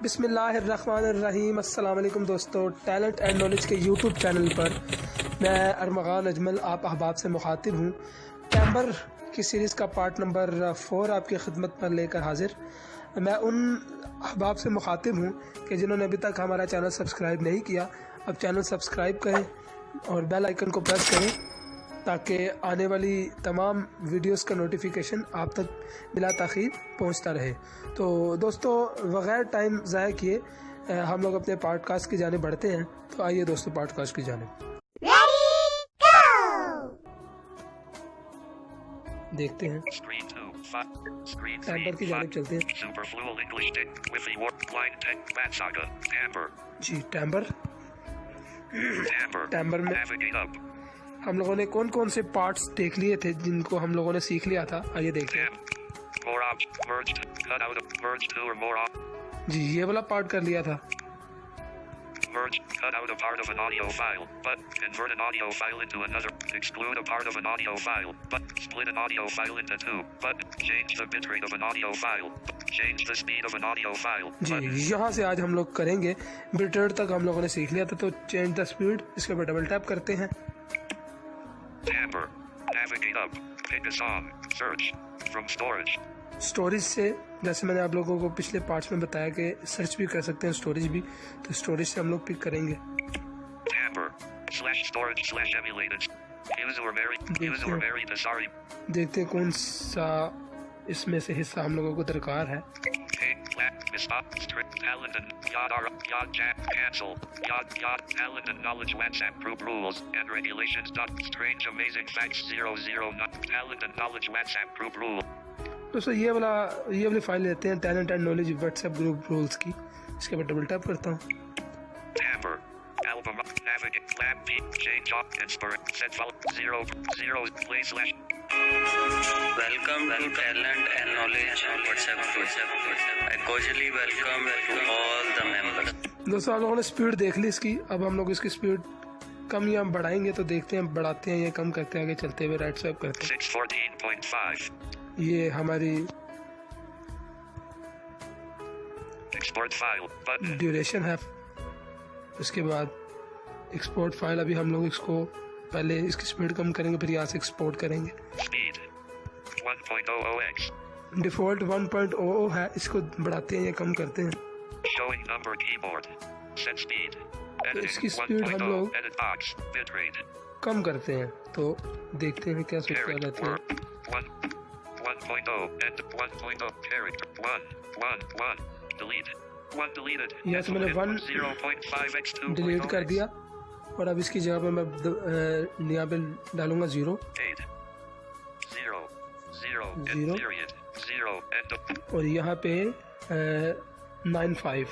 बिस्मिल्लाहिर्रहमानिर्रहीम। अस्सलाम वालेकुम दोस्तों, टैलेंट एंड नॉलेज के यूट्यूब चैनल पर मैं armaghan अजमल आप अहबाब से मुखातिब हूँ। टैम्बर की सीरीज़ का पार्ट नंबर 4 आपकी खिदमत पर लेकर हाजिर। मैं उन अहबाब से मुखातिब हूँ कि जिन्होंने अभी तक हमारा चैनल सब्सक्राइब नहीं किया, अब चैनल सब्सक्राइब करें और बेल आइकन को प्रेस करें ताकि आने वाली तमाम वीडियोस का नोटिफिकेशन आप तक बिला ताख़ीर पहुंचता रहे। तो दोस्तों, बग़ैर टाइम ज़ाया किए हम लोग अपने पॉडकास्ट की जानिब बढ़ते हैं। तो आइए दोस्तों, पॉडकास्ट की जानिब देखते हैं, टैम्बर की जानिब चलते हैं। जी, टैम्बर में हम लोगों ने कौन कौन से पार्ट्स देख लिए थे जिनको हम लोगों ने सीख लिया था, आइए देखते हैं। जी, ये वाला पार्ट कर लिया था। Merge, cut out a part of an audio file, but convert an audio file into another. Exclude a part of an audio file, but split an audio file into two. But change the bitrate of an audio file. Change the speed of an audio file. जी, यहाँ से आज हम लोग करेंगे। Bitrate तक हम लोगों ने सीख लिया था, तो चेंज द स्पीड, इसके ऊपर डबल टैप करते हैं। Timbre, navigate up, pick a song, search from storage. Storage से, जैसे मैंने आप लोगों को पिछले पार्ट्स में बताया कि सर्च भी कर सकते हैं, स्टोरेज भी, तो स्टोरेज से हम लोग पिक करेंगे। देखते हैं कौन सा इसमें से हिस्सा हम लोगों को दरकार है। दोस्तों, ये वाली फाइल लेते हैं, talent and knowledge WhatsApp group rules की। इसके बाद डबल टैप करता हूँ। Welcome to Talent and Knowledge WhatsApp group. I cordially welcome to all the members. दोस्तों, आप लोगों ने स्पीड देख ली इसकी। अब हम लोग इसकी स्पीड कम या बढ़ाएंगे, तो देखते हैं बढ़ाते हैं या कम करते हैं। आगे चलते हुए राइट स्वाइप करते हैं। 614.5. ये हमारी Export file button. ड्यूरेशन है। उसके बाद एक्सपोर्ट फाइल, अभी हम लोग इसको पहले इसकी स्पीड कम करेंगे, फिर यहाँ से एक्सपोर्ट करेंगे। Speed 1.00x. डिफ़ॉल्ट 1.00 है, इसको बढ़ाते हैं या कम करते हैं। Showing number keyboard. Set speed. इसकी Editing स्पीड हम 1.0. लोग Edit box. Bitrate. कम करते हैं, तो देखते हैं क्या सूचना Character रहती है। word. 1.0 and 1.0 character 1. Delete. 1 deleted. यहाँ से मैंने 1 0.5x 2. डिलीट कर दिया और अब इसकी जगह पे मैं यहाँ पे डालूंगा 0 8 0 0 and 0 period 0 and और यहाँ पे 95,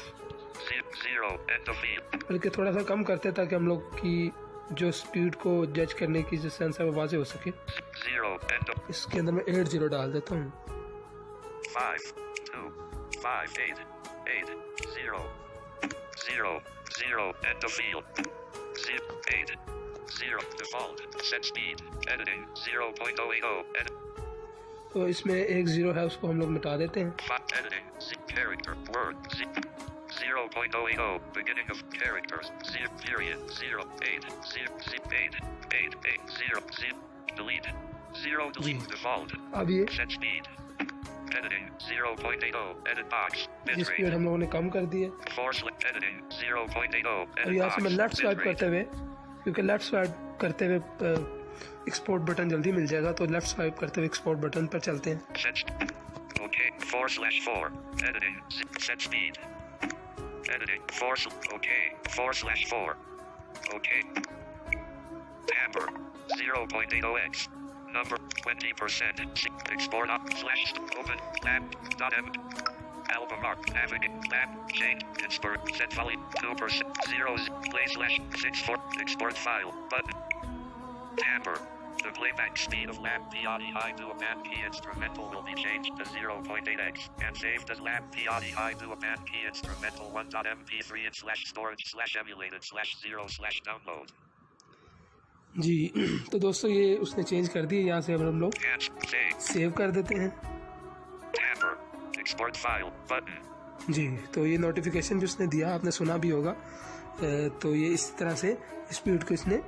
0 and the field. बल्कि थोड़ा सा कम करते हैं ताकि हम लोग की जो स्पीड को जज करने की जो सेंस है वो वाज़ेह हो सके। 0 and the इसके अंदर मैं 80 डाल देता हूँ। 5 2 5 8 8 0 0 0 and the field 0 8 0 default set speed editing 0.080 edit तो इसमें एक 0 है, उसको हम लोग मिटा देते हैं। 5 editing character word 0.080 beginning of characters 0 period 0 8 0 8 8 8 0 0 delete 0 delete default अब ये set speed editing 0.80 edit box ये स्पीड bitrate हम लोगों ने कम कर दी है। force editing 0.80 और edit यहाँ से मैं box लेफ्ट स्वाइप bitrate करते हुए, क्योंकि लेफ्ट स्वाइप करते हुए एक्सपोर्ट बटन जल्दी मिल जाएगा, तो लेफ्ट स्वाइप करते हुए एक्सपोर्ट बटन पर चलते हैं। set okay 4/4 editing set speed editing 4 okay 4/4 okay amber 0.80x number 20% export up / open lab.m album art navigate lab change export set volume 2% 0 play /64 export file button amber. The playback speed of lab PRE high dual band key instrumental will be changed to 0.8x and saved as lab PRE high dual band key instrumental 1.mp3 and /storage/emulated/0/download. जी, तो दोस्तों ये उसने change कर दी है। यहाँ से अब हम लोग Save. सेव कर देते हैं। Tamper. Export file button. जी, तो ये नोटिफिकेशन जो इसने दिया आपने सुना भी होगा। तो ये इस तरह से स्पीड को इसने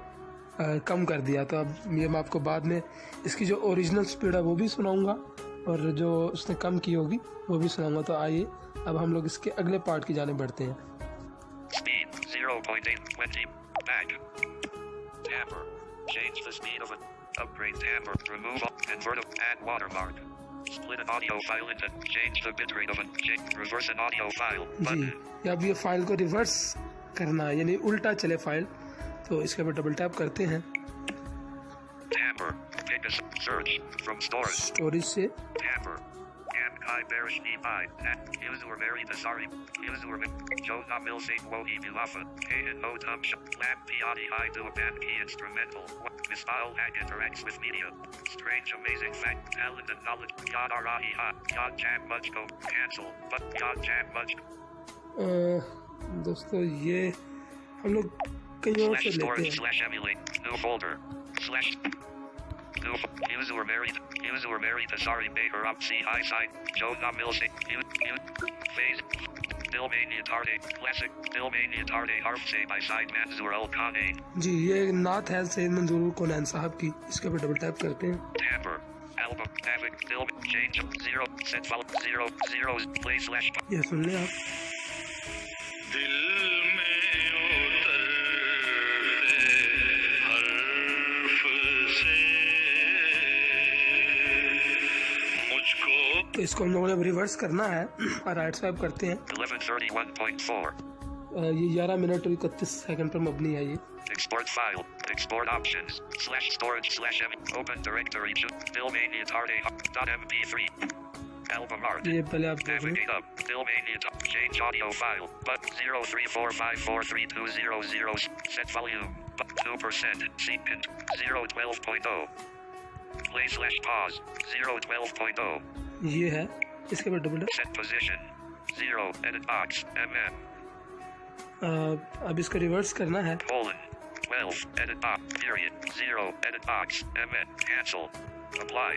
कम कर दिया। तो अब ये मैं आपको बाद में इसकी जो ओरिजिनल स्पीड है वो भी सुनाऊंगा और जो उसने कम की होगी वो भी सुनाऊंगा। तो आइए अब हम लोग इसके अगले पार्ट की जाने बढ़ते हैं। Speed 0.820 back. Tamper. Change the speed of it. Upgrade tamper. Remove convert. Add watermark. Split an audio file into. Change the bitrate of it. Reverse an audio file. Ji, Button. अब ये file को reverse करना है, यानी उल्टा चले file. तो इसके ऊपर डबल टैप करते हैं। Tamper. Pick a search from storage. Storage से Tamper. Am Kai Barish Nebai. User Mary Dasari. User Jona Milsate Wohi Bilafa. Kaden Mo Tumsh. Lab Piati I do a band key instrumental. Misfile Hag interacts with media. Strange amazing fact. Talent and knowledge. Yad Arahi Ha. Yad Jam Mujko. Cancel. But Yad Jam Mujko. दोस्तों ये हम लोग कहीं और से Slash लेते storage हैं। slash emulate. New folder. Slash. New user Mary Dasari Baker up C high side. Jona Milsate. Phase. Dilmania Tarde. Classic. Dilmania Tarde Harf say by side Manzur El Kane. जी, ये नात है सैयद मंजूर कोनैन साहब की। इसके ऊपर डबल टैप करते हैं। Tamper. Album. Navic. Dil. Change. 0. Set file. 0. 0. Play slash. ये सुन लें आप। दिल में उतरते हर्फ से मुझको तो इसको हम लोगों ने रिवर्स करना है और राइट स्वाइप करते हैं। 1131.4. ये 11 मिनट और 31 सेकंड पर मबनी है ये। Export file. Export options. Slash storage slash m. Open directory. Dilmania Tarde. .mp3. Album art. ये पहले आप देख लें। Navigate up. Dilmania. Change audio file. But 034543200. Set volume. 2%. Secant. 012.0. Play slash pause. 012.0. ये है, इसके ऊपर double Set position. 0. Edit box. mm. अब इसको रिवर्स करना है। Colon. 12. Edit box. Period. 0. Edit box. mm. Cancel. Apply.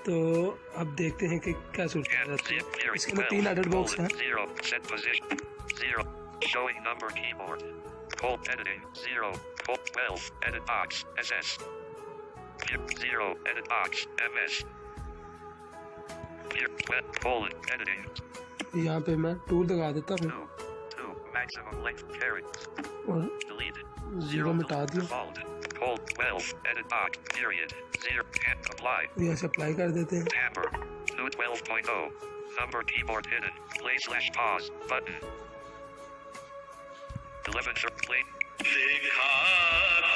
तो अब देखते हैं कि क्या सूट And रहती zip. है। Period. इसके अंदर 3 एडिट बॉक्स हैं। 0. Set position. 0. Showing number keyboard. Hold editing. 0. Hold 12. Edit box. SS. 0. Edit box. MS. Colon. Editing. यहाँ पे मैं टूल लगा देता हूँ 2. Maximum length characters. और Deleted. 0 मिटा दिया। Default. Hold 12. Edit box. Period. 0. And apply. यहाँ से अप्लाई कर देते हैं। Tamper. 212.0. Number keyboard hidden. Play slash pause. Button. 11. Play. देखा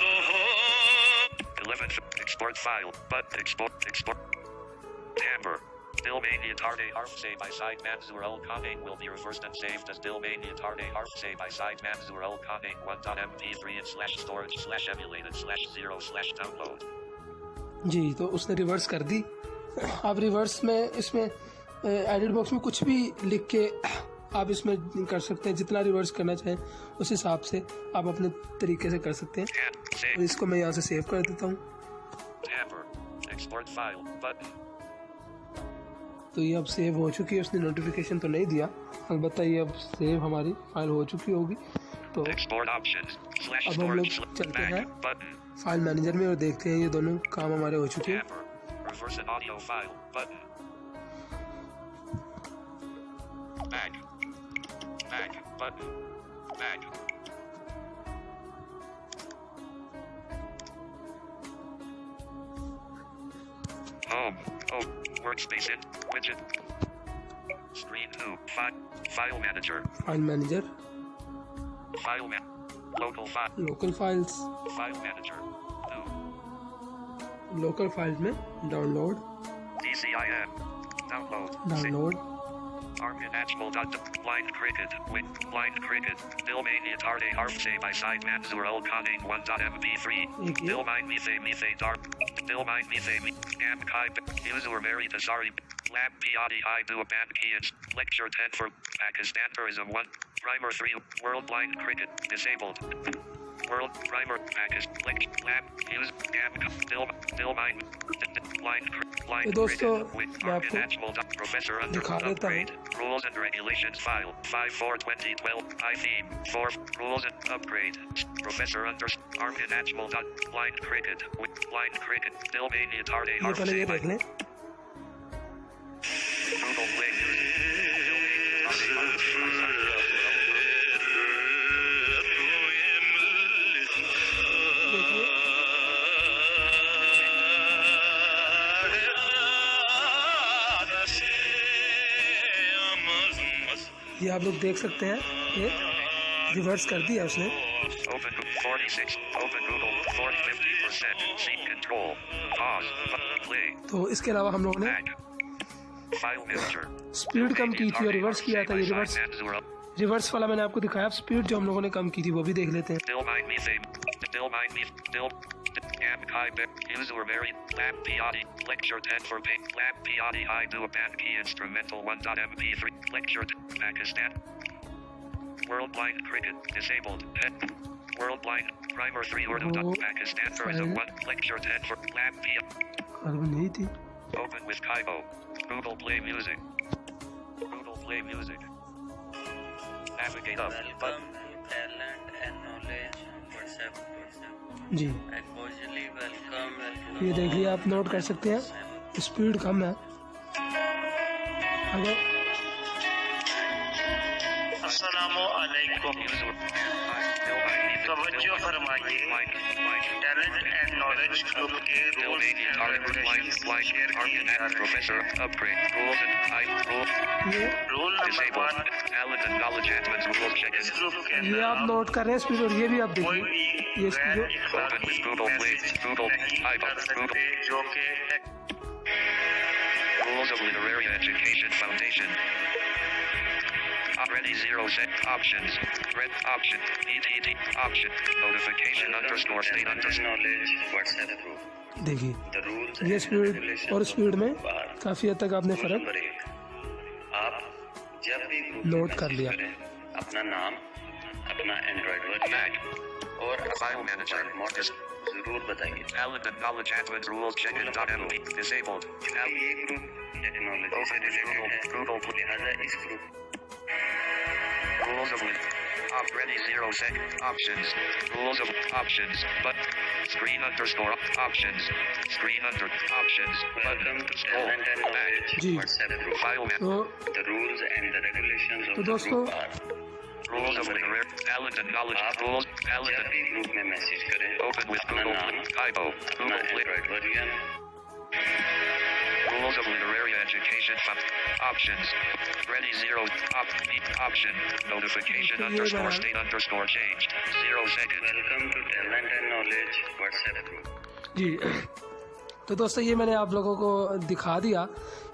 तो हो 11. Export file. But export. Tamper. Dilmania Tarde Harf say by side Manzur El Kane will be reversed and saved as Dilmania Tarde Harf say by side Manzur El Kane 1.mp3 and slash storage slash emulated slash 0 slash download. जी, तो उसने reverse कर दी। आप reverse में इसमें edit box में कुछ भी लिख के आप इसमें कर सकते हैं। जितना रिवर्स करना चाहें उस हिसाब से आप अपने तरीके से कर सकते हैं। And save. और इसको मैं यहाँ से सेव कर देता हूँ। Tamper. Export file. Button. तो ये अब सेव हो चुकी है। उसने नोटिफिकेशन तो नहीं दिया, अलबत्ता ये अब सेव हमारी फाइल हो चुकी होगी। तो Export options. Slash अब हम लोग storage. चलते Back. हैं Button. फाइल मैनेजर में और देखते हैं ये दोनों काम हमारे हो चुके हैं। Tamper. Reverse an audio file. Button. Back. Back. Button. Back. Home. Oh. Workspace in. Widget. Screen 2. File manager. File manager, File man. Local file. Local files, File manager. 2. Local file में download, DCIM. Download. Download, Armaghan ajmal. Blind cricket. With blind cricket. Dilmania Tarde Harf say by side Manzur El Kane 1.mp3. एक ये Dilmine Mithe Dark. Dilmine Mithe Am Kai. User Mary Dasari. Lab Piati I do a band key. Lecture 10 for Pakistan Tourism 1. Primer 3. World Blind Cricket. Disabled. World primer package link lab use gap dill line line दोस्तों मैं आपको professor under दिखा देता हूँ। upgrade rules and regulations file 5/4/2012 I theme 4 rules and upgrade professor under armaghan ajmal line cricket dill mania tarde ये पहले ये देख लें। Google Play देखिए ये आप लोग देख सकते हैं, ये रिवर्स कर दिया उसने। Open 46 open Google 40-50% seat control pause play तो इसके अलावा हम लोगों ने back file manager स्पीड कम की थी और रिवर्स किया था। ये रिवर्स वाला मैंने आपको दिखाया। स्पीड जो हम लोगों ने कम की थी वो भी देख लेते हैं। Gap Kai user Mary Lab Piatti Lecture 10 for Pink Lab Piatti I do a band key instrumental 1.mp3 Lecture Pakistan Worldline Cricket disabled Worldline Primer 3 Urdu Pakistan version 1 Lecture 10 for Lab Piatti नहीं थी। Open with Kaibo Google Play Music Google Play Music Navigate up Welcome to Talent and Knowledge WhatsApp ji I cordially welcome ये देखिए, आप note कर सकते हैं speed कम है। अगर अस्सलामुअलैकुम, तवज्जो फरमाइए। टैलेंट एंड नॉलेज ग्रुप के रूल्स एंड रेगुलेशंस शेयर किए जा रहे हैं। ये रूल नंबर 1, इस ग्रुप के ये आप अंदर नोट कर रहे हैं स्पीड, और ये भी आप कोई देखिए भी ये स्पीड गैर इखलाकी मैसेज नहीं कर सकते जो कि Rules of Literary Education Foundation. Already 0 set options. Red option. ETT option. Notification underscore state underscore. knowledge WhatsApp group देखिए the rules ये and स्पीड regulations और of स्पीड में group are काफ़ी हद तक आपने Rule फ़र्क number 1, आप जब भी ग्रुप नोट कर लिया। अपना नाम, अपना एंड्रॉइड वर्जन और File manager. मॉडल जरूर बताइए। Talent and knowledge admin rules check-in.mp. Disabled. ये ग्रुप टेक्नोलॉजी से रिलेटेड है, लिहाजा इस group Rules of Already 0 set options. Rules of options. But screen underscore options. Screen under options. Welcome to Scroll talent and back. Knowledge जी। WhatsApp group File man. तो the rules and the regulations of तो the दोस्तों, group are Rules of literary talent and knowledge. Rules talent जब and भी group में message करें open with अपना Google. नाम, Typo. अपना Google Play. Android version Rules of literary education. Options. Ready 0 option. Notification ये underscore बना। state underscore changed. 0 second. Welcome to talent and knowledge WhatsApp group जी तो दोस्तों, ये मैंने आप लोगों को दिखा दिया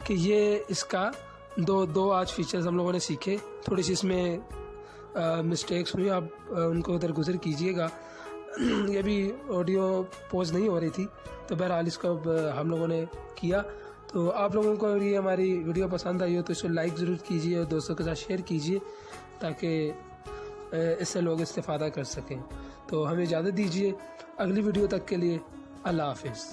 कि ये इसका दो आज फीचर्स हम लोगों ने सीखे। थोड़ी सी इसमें मिस्टेक्स हुई, आप उनको उधर गुजर कीजिएगा। ये भी ऑडियो पोज नहीं हो रही थी, तो बहरहाल इसको अब हम लोगों ने किया। तो आप लोगों को ये हमारी वीडियो पसंद आई हो तो इसको लाइक ज़रूर कीजिए और दोस्तों के साथ शेयर कीजिए ताकि इससे लोग इस्तेफ़ादा कर सकें। तो हमें इजाज़त दीजिए, अगली वीडियो तक के लिए अल्लाह हाफिज़।